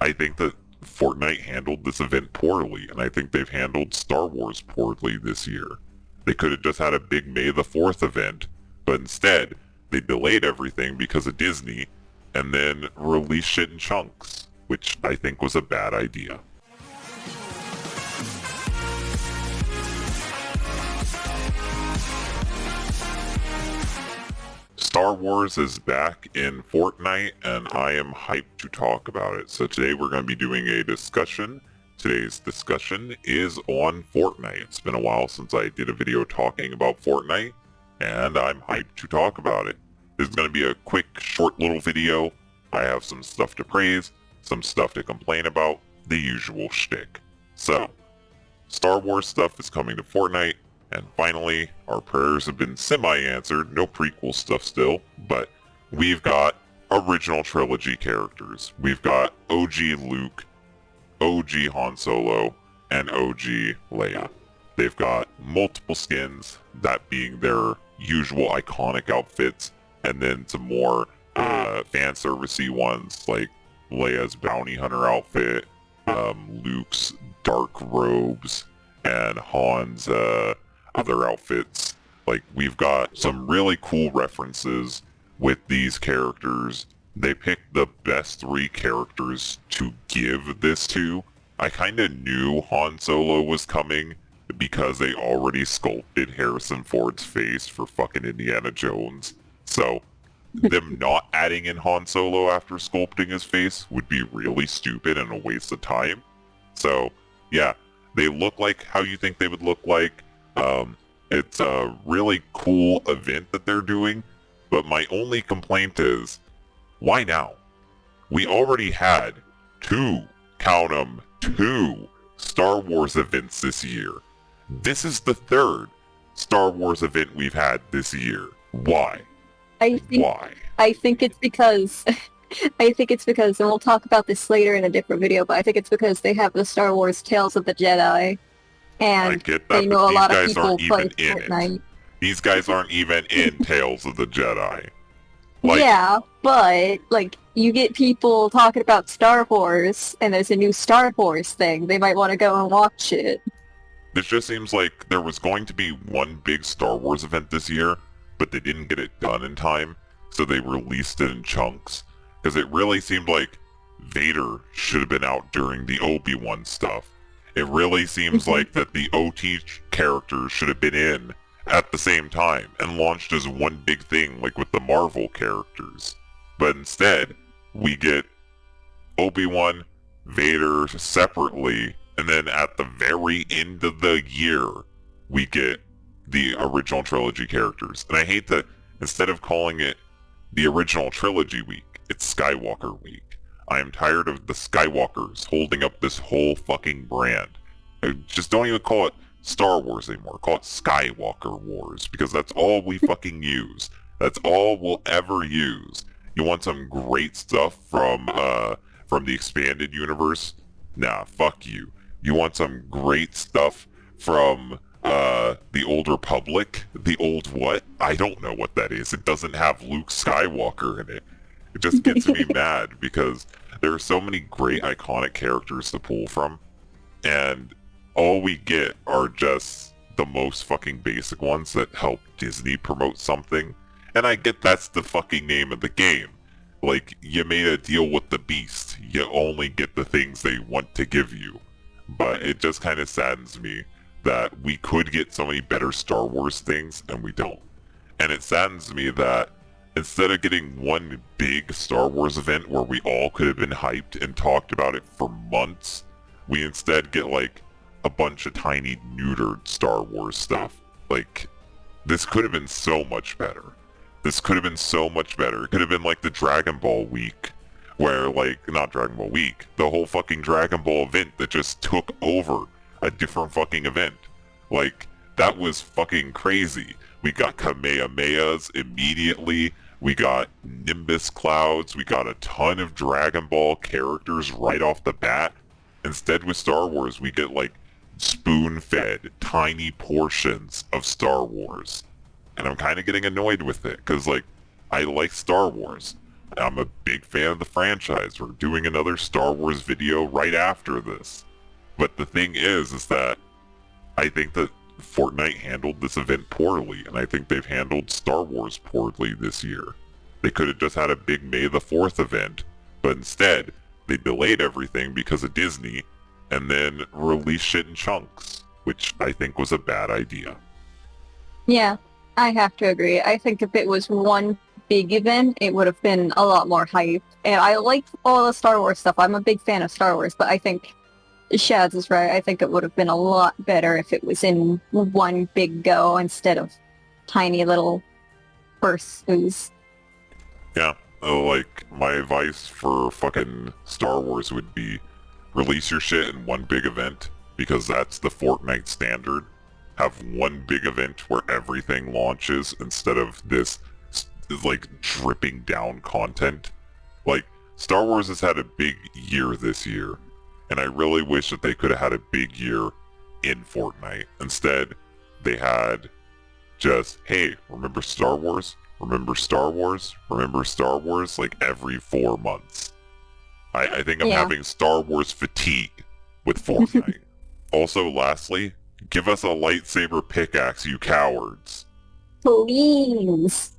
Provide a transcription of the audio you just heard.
I think that Fortnite handled this event poorly, and I think they've handled Star Wars poorly this year. They could have just had a big May the 4th event, but instead, they delayed everything because of Disney, and then released shit in chunks, which I think was a bad idea. Star Wars is back in Fortnite, and I am hyped to talk about it. So today we're going to be doing a discussion. Today's discussion is on Fortnite. It's been a while since I did a video talking about Fortnite, and I'm hyped to talk about it. This is going to be a quick, short little video. I have some stuff to praise, some stuff to complain about, the usual shtick. So, Star Wars stuff is coming to Fortnite. And finally, our prayers have been semi-answered, no prequel stuff still, but we've got original trilogy characters. We've got OG Luke, OG Han Solo, and OG Leia. They've got multiple skins, that being their usual iconic outfits, and then some more fan servicey ones, like Leia's bounty hunter outfit, Luke's dark robes, and Han's other outfits. Like, we've got some really cool references with these characters. They picked the best 3 characters to give this to. I kind of knew Han Solo was coming because they already sculpted Harrison Ford's face for fucking Indiana Jones. So, them not adding in Han Solo after sculpting his face would be really stupid and a waste of time. So, yeah, they look like how you think they would look like. It's a really cool event that they're doing, but my only complaint is, why now? We already had 2, count 'em, 2 Star Wars events this year. This is the 3rd Star Wars event we've had this year. Why? Why? I think it's because and we'll talk about this later in a different video, but I think it's because they have the Star Wars Tales of the Jedi. And I get that, they know but a these lot of guys people aren't play even in Fortnite. it. These guys aren't even in Tales of the Jedi. Like, yeah, but like you get people talking about Star Wars, and there's a new Star Wars thing. They might want to go and watch it. this just seems like there was going to be one big Star Wars event this year, but they didn't get it done in time, so they released it in chunks. Because it really seemed like Vader should have been out during the Obi-Wan stuff. It really seems like that the OT characters should have been in at the same time and launched as one big thing like with the Marvel characters. But instead, we get Obi-Wan, Vader separately, and then at the very end of the year, we get the original trilogy characters. And I hate that instead of calling it the original trilogy week, it's Skywalker week. I am tired of the Skywalkers holding up this whole fucking brand. Just don't even call it Star Wars anymore. Call it Skywalker Wars, because that's all we fucking use. That's all we'll ever use. You want some great stuff from the expanded universe? Nah, fuck you. You want some great stuff from the Old Republic? The old what? I don't know what that is. It doesn't have Luke Skywalker in it. It just gets me mad because there are so many great iconic characters to pull from, and all we get are just the most fucking basic ones that help Disney promote something. And I get that's the fucking name of the game. Like, you made a deal with the beast. You only get the things they want to give you. But it just kind of saddens me that we could get so many better Star Wars things and we don't. And it saddens me that instead of getting one big Star Wars event where we all could have been hyped and talked about it for months, we instead get like a bunch of tiny neutered Star Wars stuff. Like, this could have been so much better. This could have been so much better. It could have been like the Dragon Ball week, where like, not Dragon Ball week, the whole fucking Dragon Ball event that just took over a different fucking event. Like, that was fucking crazy. We got Kamehamehas immediately. We got Nimbus clouds. We got a ton of Dragon Ball characters right off the bat. Instead with Star Wars, we get like spoon-fed tiny portions of Star Wars. And I'm kind of getting annoyed with it, because like, I like Star Wars. I'm a big fan of the franchise. We're doing another Star Wars video right after this. But the thing is that I think that Fortnite handled this event poorly, and I think they've handled Star Wars poorly this year. They could have just had a big May the 4th event, but instead, they delayed everything because of Disney, and then released shit in chunks, which I think was a bad idea. Yeah, I have to agree. I think if it was one big event, it would have been a lot more hype. And I like all the Star Wars stuff. I'm a big fan of Star Wars, but I think Shaz is right. I think it would have been a lot better if it was in one big go instead of tiny little bursts. Yeah, like, my advice for fucking Star Wars would be release your shit in one big event, because that's the Fortnite standard. Have one big event where everything launches instead of this, like, dripping down content. Like, Star Wars has had a big year this year, and I really wish that they could have had a big year in Fortnite. Instead, they had just, hey, remember Star Wars? Remember Star Wars? Remember Star Wars? Like, every 4 months. I think I'm Yeah. having Star Wars fatigue with Fortnite. Also, lastly, give us a lightsaber pickaxe, you cowards. Please.